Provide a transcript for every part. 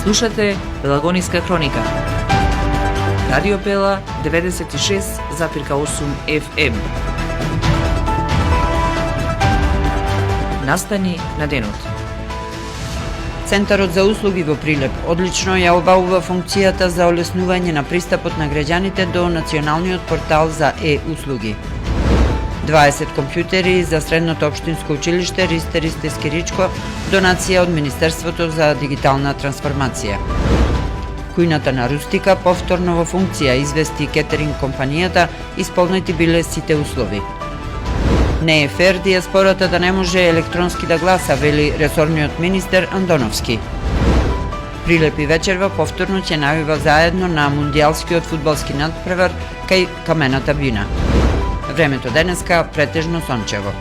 Слушате Пелагониска хроника. Радио Пела 96,8 FM. Настани на денот. Центарот за услуги во Прилеп одлично ја обавува функцијата за олеснување на пристапот на граѓаните до националниот портал за e-услуги. 20 компјутери за средното општинско училиште Ристе Скиричко, донација од Министерството за дигитална трансформација. Кујната на Рустика повторно во функција, извести кетеринг компанијата, исполнети биле сите услови. Не е фер диаспората да не може електронски да гласа, вели ресорниот министер Андоновски. Прилеп и вечерва повторно ќе навива заедно на мундијалскиот фудбалски надпревар кај Камената бина. Времето денеска претежно сончево.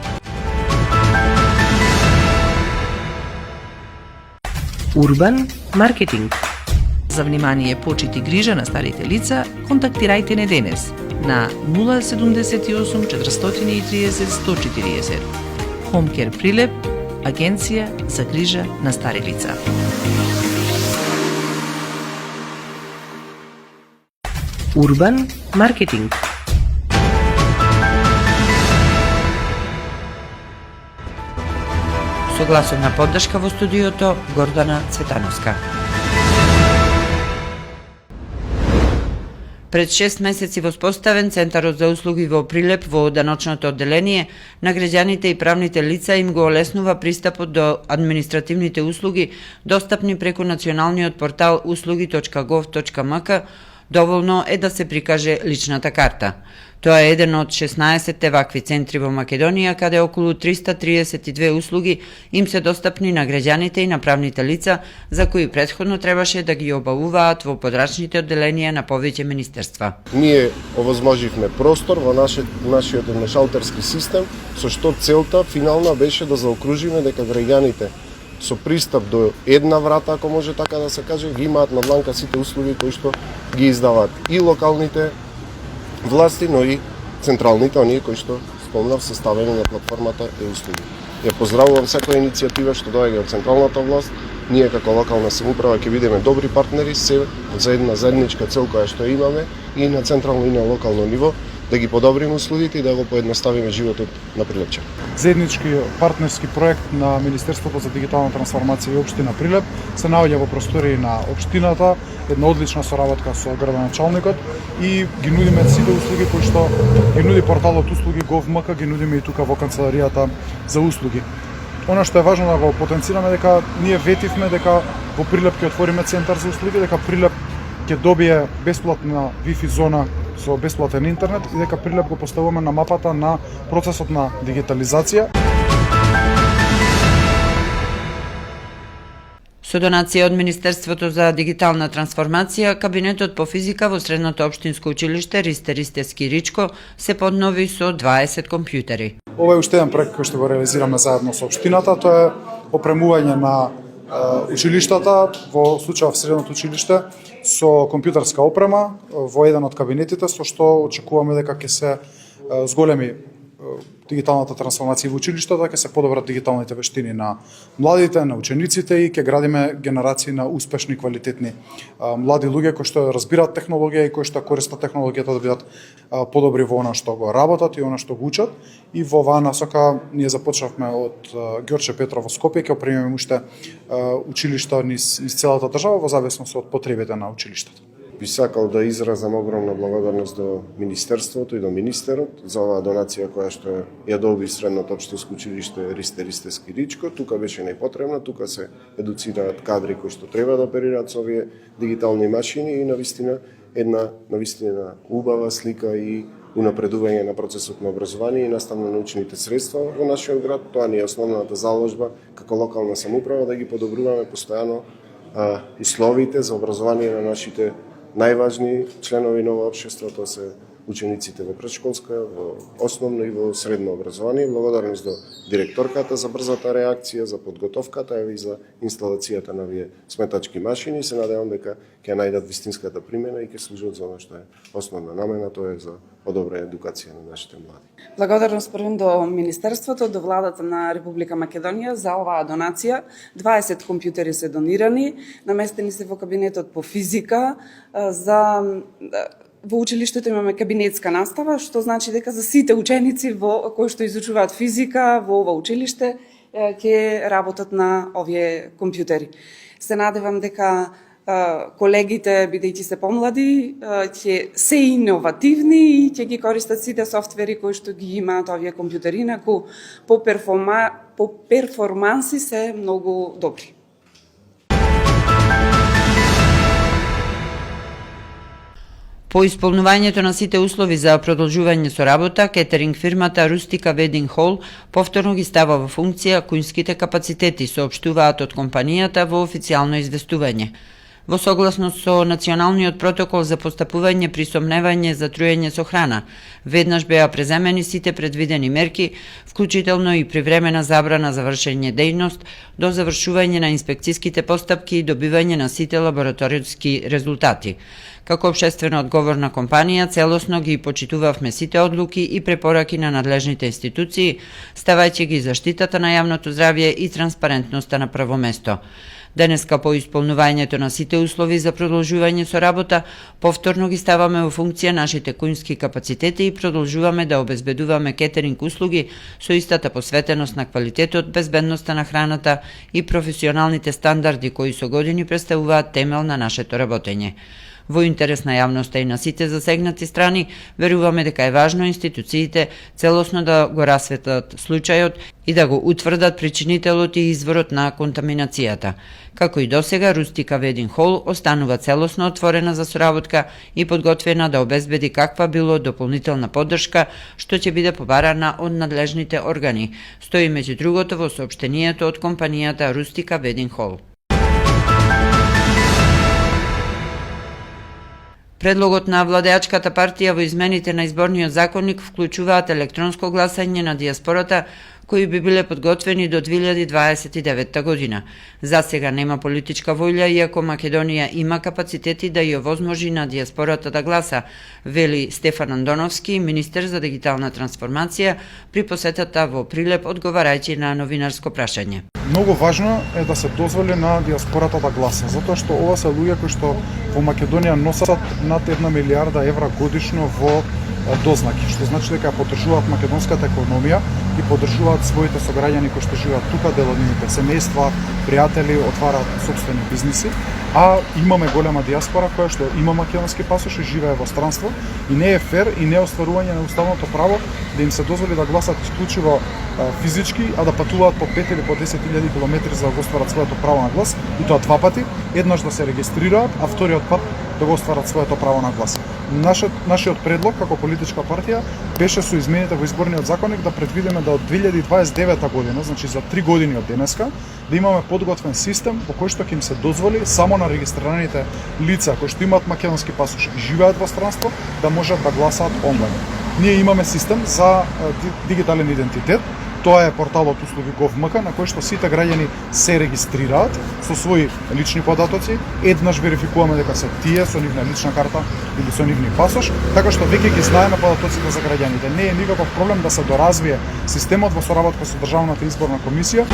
Урбан маркетинг. За внимание, почит и грижа на старите лица, контактирајте не денес на 078 430 140. Home Care Прилеп, агенција за грижа на стари лица. Урбан маркетинг. Согласовна поддршка во студиото Гордана Цветановска. Пред 6 месеци воспоставен Центарот за услуги во Прилеп во даночното одделение на граѓаните и правните лица им го олеснува пристапот до административните услуги достапни преку националниот портал услуги.gov.mk. Доволно е да се прикаже личната карта. Тоа е еден од 16 вакви центри во Македонија, каде околу 332 услуги им се достапни на граѓаните и на правните лица, за кои претходно требаше да ги обавуваат во подрачните одделенија на повеќе министерства. Ние овозможивме простор во нашиот едношалтерски систем, со што целта финална беше да заокружиме дека граѓаните со пристап до една врата, ако може така да се каже, ги имаат надланка сите услуги кои што ги издаваат и локалните власти, но и централните, оние кои што спомнав составени на платформата e-услуги. Ја поздравувам секоја иницијатива што доаѓа од централната власт. Ние како локална самоуправа ќе бидеме добри партнери се за една заедничка цел која што имаме и на централно и на локално ниво, да ги подобриме условите и да го поедноставиме животот на Прилепчани. Заеднички партнерски проект на Министерството за дигитална трансформација и општина Прилеп се наоѓа во простории на општината, една одлична соработка со градоначалникот и ги нудиме сите услуги кои што ги нуди порталот услуги gov.mk, ги нудиме и тука во канцеларијата за услуги. Она што е важно да го потенцираме дека ние ветивме дека во Прилеп ќе отвориме центар за услуги, дека Прилеп ќе добие бесплатна Wi-Fi зона со бесплатен интернет и дека Прилеп го поставуваме на мапата на процесот на дигитализација. Со донација од Министерството за дигитална трансформација, кабинетот по физика во средното општинско училиште Ристе Скиричко се поднови со 20 компјутери. Ова е уште еден проект кој што го реализираме заедно со општината, тоа е опремување на училиштата, во случајот в средното училиште, со компјутерска опрема во еден од кабинетите, со што очекуваме дека ќе се зголеми дигиталната трансформација во училиштата, ќе се подобрат дигиталните вештини на младите, на учениците и ќе градиме генерации на успешни, квалитетни млади луѓе кои што разбираат технологија и кои што користат технологијата да бидат подобри во она што го работат и она што го учат. И во оваа насока ние започнавме од Ѓорче Петров во Скопје, ќе опремиме уште училишта низ целата држава во зависност од потребите на училиштата. Би сакал да изразам огромна благодарност до Министерството и до Министерот за оваа донација која што ја доби средното општинско училиште Ристе Скиричко. Тука беше непотребна, тука се едуцираат кадри кои што треба да оперираат со овие дигитални машини и навистина една убава слика и унапредување на процесот на образование и наставно-научните средства во нашиот град. Тоа ни е основната заложба како локална самоуправа да ги подобруваме постојано условите за образование на нашите најважни членови на општеството, се учениците во претшколска, во основно и во средно образование. Благодарност до директорката за брзата реакција, за подготовката и за инсталацијата на овие сметачки машини. Се надевам дека ќе најдат вистинската примена и ќе служат за оно што е основна намена, тоа е за подобра едукација на нашите млади. Благодарност првен до Министерството, до Владата на Република Македонија за оваа донација. 20 компјутери се донирани, наместени се во кабинетот по физика. Во училиштето имаме кабинетска настава, што значи дека за сите ученици кои што изучуваат физика во ова училиште ќе работат на овие компјутери. Се надевам дека колегите, бидејќи се помлади, ќе се иновативни и ќе ги користат сите софтвери кои што ги имаат овие компјутери, инаку по перформанси се многу добри. По исполнувањето на сите услови за продолжување со работа, кетеринг фирмата Рустика Wedding Hall повторно ги става во функција кујнските капацитети, соопштуваат од компанијата во официјално известување. Во согласност со националниот протокол за постапување при сомневање за труење со храна, веднаш беа преземени сите предвидени мерки, вклучително и привремена забрана за вршење дејност до завршување на инспекциските постапки и добивање на сите лабораториски резултати. Како општествено одговорна компанија, целосно ги почитувавме сите одлуки и препораки на надлежните институции, ставајќи ги заштитата на јавното здравје и транспарентноста на прво место. Денеска по исполнувањето на сите услови за продолжување со работа, повторно ги ставаме во функција нашите кујнски капацитети и продолжуваме да обезбедуваме кетеринг услуги со истата посветеност на квалитетот, безбедноста на храната и професионалните стандарди кои со години представуваат темел на нашето работење. Во интерес на јавноста и на сите засегнати страни, веруваме дека е важно институциите целосно да го расветлат случајот и да го утврдат причинителот и изворот на контаминацијата. Како и досега, Рустика Wedding Hall останува целосно отворена за соработка и подготвена да обезбеди каква било дополнителна поддршка што ќе биде побарана од надлежните органи, стои меѓу другото во соопштенијето од компанијата Рустика Wedding Hall. Предлогот на владеачката партија во измените на изборниот законник вклучуваат електронско гласање на дијаспората кои би биле подготвени до 2029 година. За сега нема политичка воља, иако Македонија има капацитети да ја овозможи на дијаспората да гласа, вели Стефан Андоновски, министер за дигитална трансформација, при посетата во Прилеп одговарајќи на новинарско прашање. Многу важно е да се дозволи на дијаспората да гласа, затоа што ова се луѓе кои што во Македонија носат над 1 милијарда евра годишно во дознаки, што значи дека поддржуваат македонската економија и поддржуваат своите сограѓани кои што живеат тука, дел од нивните семејства, пријатели, отвараат сопствени бизниси, а имаме голема дијаспора која што има македонски пасош и живее во странство и не е фер и не е остварување на уставното право да им се дозволи да гласат исклучиво физички, а да патуваат по 5 или по 10.000 километри за да го остварат своето право на глас, и тоа 2 пати, еднаш да се регистрираат, а вториот пат да го остварат своето право на глас. Нашиот предлог како политичка партија беше со измените во изборниот законник да предвидиме да од 2029 година, значи за 3 години од денеска, да имаме подготвен систем во кој што ќе им се дозволи само на регистрираните лица кои што имаат македонски пасош и живеат во странство да можат да гласаат онлайн. Ние имаме систем за дигитален идентитет. Тоа е порталот услуги Gov.mk на кој што сите граѓани се регистрираат со своји лични податоци, еднаш верификуваме дека се тие со нивна лична карта или со нивни пасош, така што веќе ги знаеме податоците за граѓаните. Не е никаков проблем да се доразвие системот во соработка со Државната изборна комисија.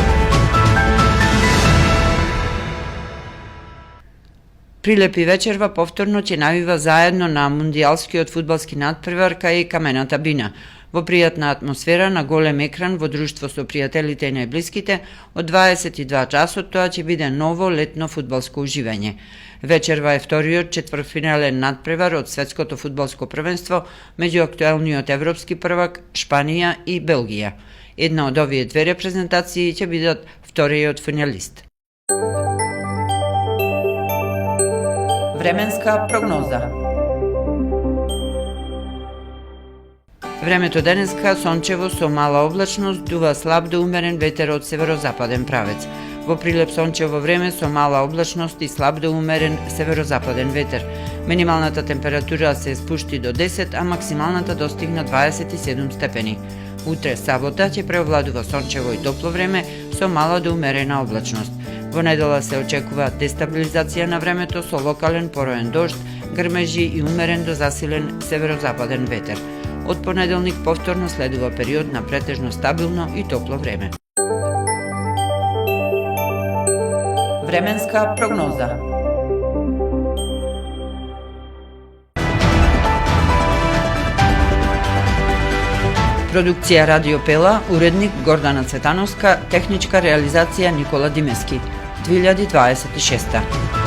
Прилеп и вечерва повторно ќе навива заедно на мундијалскиот фудбалски надпревар кај Камената бина. Во пријатна атмосфера на голем екран во друштво со пријателите и најблиските, од 22 часот тоа ќе биде ново летно фудбалско уживање. Вечерва е вториот четвртфинален надпревар од светското фудбалско првенство меѓу актуелниот европски првак Шпанија и Белгија. Една од овие две репрезентации ќе бидат вториот финалист. Временска прогноза. Времето денеска сончево со мала облачност, дува слаб до умерен ветер од северозападен правец. Во Прилеп сончево време со мала облачност и слаб до умерен северозападен ветер. Минималната температура се спушти до 10, а максималната достигна 27 степени. Утре, сабота, ќе преовладува сончево и топло време со мала до умерена облачност. Во недела се очекува дестабилизација на времето со локален пороен дожд, грмежи и умерен до засилен северозападен ветер. Од понеделник повторно следува период на претежно стабилно и топло време. Временска прогноза. Продукција Радио Пела, уредник Гордана Цветановска, техничка реализација Никола Димески. 2026.